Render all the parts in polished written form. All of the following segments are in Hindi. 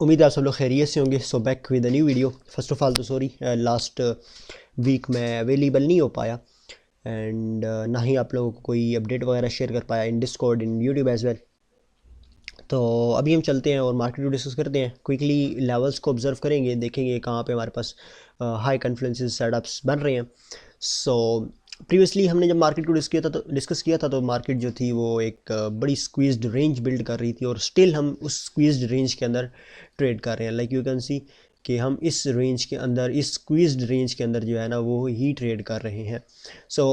उम्मीद है आप सब लोग खैरियत से होंगे। So back with a new video. First of all तो सॉरी, लास्ट वीक मैं अवेलेबल नहीं हो पाया एंड ना ही आप लोगों को कोई अपडेट वगैरह शेयर कर पाया in Discord in YouTube as well. तो अभी हम चलते हैं और मार्केट को डिस्कस करते हैं। क्विकली लेवल्स को ऑब्जर्व करेंगे, देखेंगे कहाँ पे हमारे पास हाई कॉन्फ्लुएंसेस सेटअप्स बन रहे हैं। सो प्रीवियसली हमने जब मार्केट को डिस्कस किया था तो मार्केट जो थी वो एक बड़ी स्क्वीज्ड रेंज बिल्ड कर रही थी और स्टिल हम उस स्क्वीज्ड रेंज के अंदर ट्रेड कर रहे हैं। लाइक यू कैन सी कि हम इस रेंज के अंदर, इस स्क्वीज्ड रेंज के अंदर जो है ना वो ही ट्रेड कर रहे हैं। सो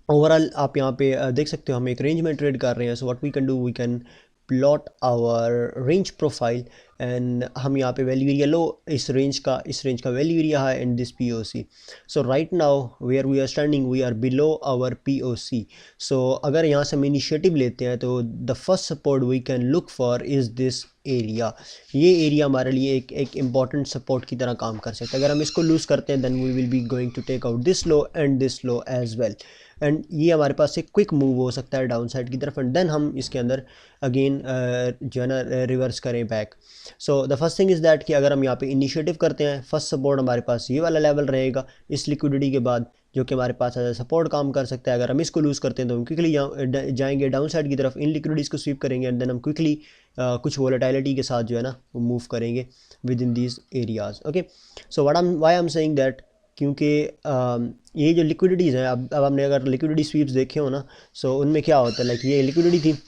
ओवरऑल आप यहाँ पे देख सकते हो हम एक रेंज में ट्रेड कर रहे हैं। So what we can do, we can plot our range profile and हम यहाँ पे वैल्यू एरिया लो, इस रेंज का वैल्यू एरिया है and this POC. So right now where we are standing we are below our POC. So अगर यहाँ से हम इनिशिएटिव लेते हैं तो the first support we can look for is this area. ये एरिया हमारे लिए एक इम्पॉर्टेंट सपोर्ट की तरह काम कर सकता है। अगर हम इसको लूज़ करते हैं then we will be going to take out this low and this low as well and ये हमारे पास एक क्विक मूव हो सकता है डाउन साइड की तरफ एंड देन हम इसके अंदर अगेन जो है ना रिवर्स करें back. So the first thing is that कि अगर हम यहाँ पे इनिशिएटिव करते हैं, फर्स्ट सपोर्ट हमारे पास ये वाला लेवल रहेगा इस लिक्विडिटी के बाद, जो कि हमारे पास एज सपोर्ट काम कर सकता है। अगर हम इसको लूज़ करते हैं तो हम क्विकली जाएंगे डाउन साइड की तरफ, इन लिक्विडिटीज़ को स्वीप करेंगे एंड देन हम क्विकली कुछ वोलेटिलिटी के साथ जो है ना वो मूव करेंगे within these areas. Okay, so why I am saying that, क्योंकि ये जो लिक्विडिटीज़ हैं, अब हमने अगर लिक्विडिटी स्वीप्स देखे हो ना, सो उनमें क्या होता है, लाइक ये लिक्विडिटी थी,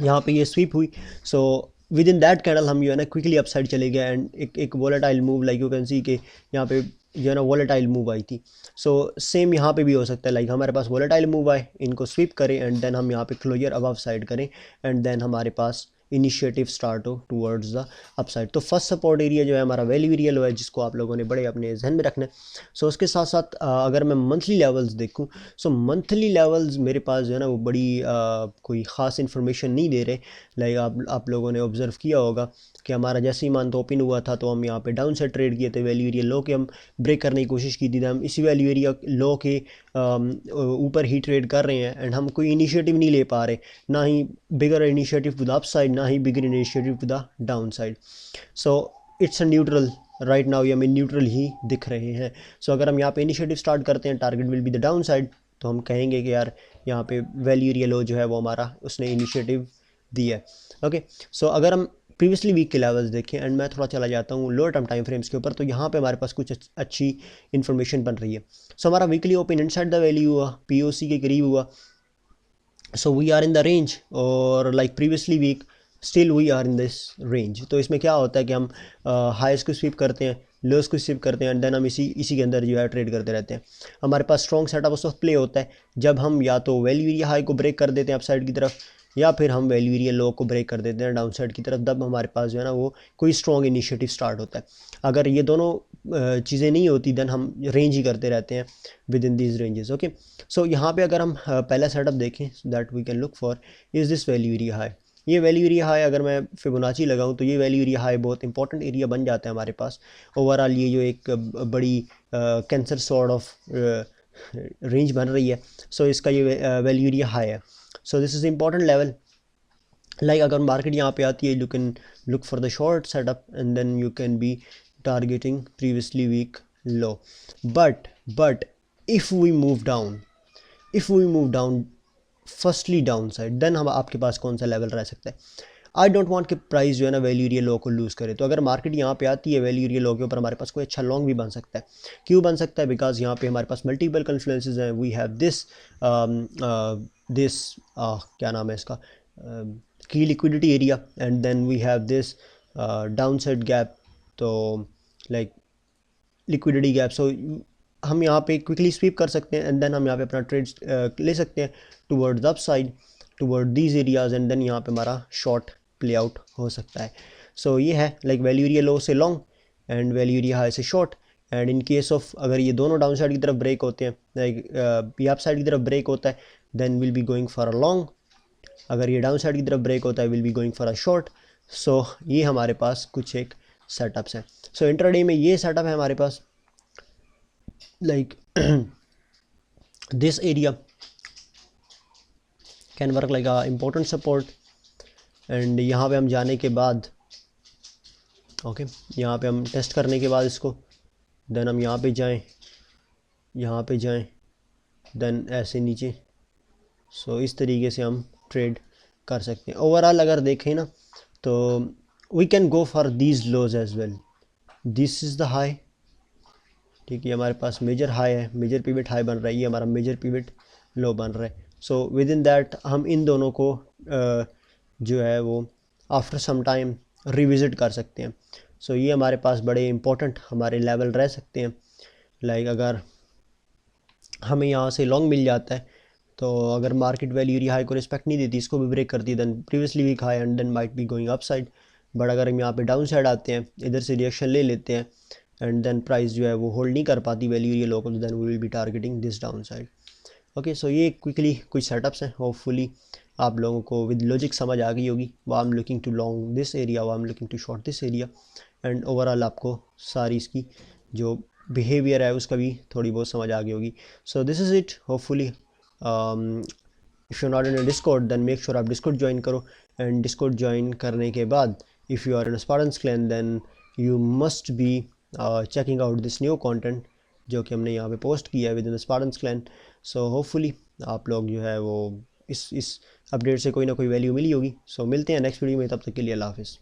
यहाँ पे ये स्वीप हुई। So with in that candle हम जो है ना क्विकली अपसाइड चले गए एंड एक volatile move, like you can see कि यहाँ पे जो है ना वोलेटाइल मूव आई थी। सो सेम यहाँ पे भी हो सकता है, लाइक हमारे पास वोलेटाइल मूव आए, इनको स्वीप करें एंड देन हम यहाँ पे क्लोजर अबव साइड करें एंड देन हमारे पास इनिशिएटिव स्टार्ट हो टूवर्ड्स द अपसाइड। तो फर्स्ट सपोर्ट एरिया जो है हमारा वैल्यू एरिया लो है, जिसको आप लोगों ने बड़े अपने जहन में रखना है। सो उसके साथ साथ अगर मैं मंथली लेवल्स देखूं, सो मंथली लेवल्स मेरे पास जो है ना वो बड़ी कोई ख़ास इन्फॉर्मेशन नहीं दे रहे। लाइक आप लोगों ने ऑब्ज़र्व किया होगा कि हमारा जैसे ही मंथ ओपन हुआ था तो हम यहाँ पे डाउन साइड ट्रेड किए थे, वैल्यू एरिया लो के हम ब्रेक करने की कोशिश की थी, हम इसी वैल्यू एरिया लो के ऊपर ही ट्रेड कर रहे हैं एंड हम कोई इनिशिएटिव नहीं ले पा रहे, ना ही bigger initiative with up side, ना ही bigger initiative with the down side. So it's a neutral right now, ये हमें न्यूट्रल ही दिख रहे हैं। सो अगर हम यहाँ पे इनिशिएटिव स्टार्ट करते हैं, target will be the down side, तो हम कहेंगे कि यार यहाँ पे वैल्यू एरिया लो जो है वो हमारा उसने इनिशिएटिव दिया है। ओके, सो अगर हम प्रीवियसली वीक के लेवल्स देखें एंड मैं थोड़ा चला जाता हूँ लोअर टर्म टाइम फ्रेम्स के ऊपर, तो यहाँ पे हमारे पास कुछ अच्छी इन्फॉर्मेशन बन रही है। सो हमारा weekly open inside the value हुआ, पीओसी के करीब हुआ। So we are in the range और like previously week still we are in this range. तो इसमें क्या होता है कि हम हाइस को स्वीप करते हैं, लोस को स्वीप करते हैं एंड देन हम इसी के अंदर जो है ट्रेड करते रहते हैं। हमारे पास स्ट्रॉन्ग सेटअप उस वक्त प्ले होता है जब हम या तो वैल्यू एरिया हाई को ब्रेक कर देते हैं अपसाइड की तरफ, या फिर हम वैल्यू एरिया लो को ब्रेक कर देते हैं डाउन साइड की तरफ, तब हमारे पास जो है ना वो कोई स्ट्रॉन्ग इनिशिएटिव स्टार्ट होता है। अगर ये दोनों चीज़ें नहीं होती देन हम रेंज ही करते रहते हैं within these ranges. Okay, so यहाँ पे अगर हम पहला सेटअप देखें that we can look for is this value area high. ये वैल्यू एरिया हाई अगर मैं फिबोनाची लगाऊं तो ये वैल्यू एरिया हाई बहुत इंपॉर्टेंट एरिया बन जाता है हमारे पास। ओवरऑल ये जो एक बड़ी कैंसर सॉर्ट ऑफ रेंज बन रही है, सो इसका ये वैल्यू एरिया हाई है। So this is important level. Like अगर मार्केट यहाँ पे आती है, you can look for the short setup and then you can be targeting previously week low. But if we move down firstly down side, then हम आपके पास कौन सा लेवल रह सकता है। आई डोंट वांट कि प्राइस जो है ना वैल्यू एरिया लो को लूज़ करे। तो अगर मार्केट यहाँ पे आती है वैल्यू एरिया लो के ऊपर, हमारे पास कोई अच्छा लॉन्ग भी बन सकता है। क्यों बन सकता है? बिकॉज यहाँ पे हमारे पास मल्टीपल कन्फ्लुएंसेस हैं। वी हैव दिस क्या नाम है इसका, की liquidity area and then we have this down side gap, तो लाइक लिक्विडिटी गैप। सो हम यहाँ पे क्विकली स्वीप कर सकते हैं एंड देन हम यहाँ पे अपना ट्रेड ले सकते हैं toward the up side, toward these areas and then यहाँ पे हमारा शॉर्ट प्ले आउट हो सकता है। सो ये है लाइक वैल्यू एरिया लो से long and value area high से short. And in case of अगर ये दोनों डाउन साइड की तरफ ब्रेक होते हैं, लाइक ये अप साइड की तरफ ब्रेक होता है, then will be going for a long. अगर ये डाउन साइड की तरफ ब्रेक होता है, will be going for a short. So ये हमारे पास कुछ एक सेटअप्स हैं। सो इंट्राडे में ये सेटअप है हमारे पास, like this area can work like a important support and यहाँ पे हम जाने के बाद ओके, यहाँ पे हम टेस्ट करने के बाद इसको देन हम यहाँ पे जाएं, देन ऐसे नीचे। सो इस तरीके से हम ट्रेड कर सकते हैं। ओवरऑल अगर देखें ना तो we can go for these lows as well. This is the high, ठीक है, हमारे पास मेजर हाई है, मेजर पिवट हाई बन रहा है, ये हमारा मेजर पिवट लो बन रहा है। सो विद इन दैट हम इन दोनों को जो है वो आफ्टर सम टाइम रिविज़िट कर सकते हैं। सो ये हमारे पास बड़े इंपॉर्टेंट हमारे लेवल रह सकते हैं। लाइक अगर हमें यहाँ से लॉन्ग मिल जाता है तो अगर मार्केट वैल्यू एरिया हाई को रिस्पेक्ट नहीं देती, इसको भी ब्रेक करती, then previously week high and then might be going up side. But अगर हम यहाँ पे डाउन साइड आते हैं, इधर से रिएक्शन ले लेते हैं एंड देन प्राइस जो है वो होल्ड नहीं कर पाती वैल्यू एरिया लो को, then we will be targeting this down side. Okay, so ये क्विकली कुछ सेटअप्स हैं। होपफुली आप लोगों को विद लॉजिक समझ आ गई होगी। वो I am looking to long this area, वो I am looking to short this area, and overall आपको सारी इसकी जो बिहेवियर है उसका भी थोड़ी बहुत समझ आ गई होगी। So this is it. Hopefully if you not in a Discord then make sure आप डिस्कॉर्ड ज्वाइन करो, एंड डिस्कॉर्ड ज्वाइन करने के बाद if you are in Spartans clan then you must be checking out this new content जो कि हमने यहाँ पे पोस्ट किया है within Spartans clan. So hopefully आप लोग जो है वो इस अपडेट से कोई ना कोई वैल्यू मिली होगी। सो मिलते हैं नेक्स्ट वीडियो में, तब तक के लिए अल्लाह हाफिज़।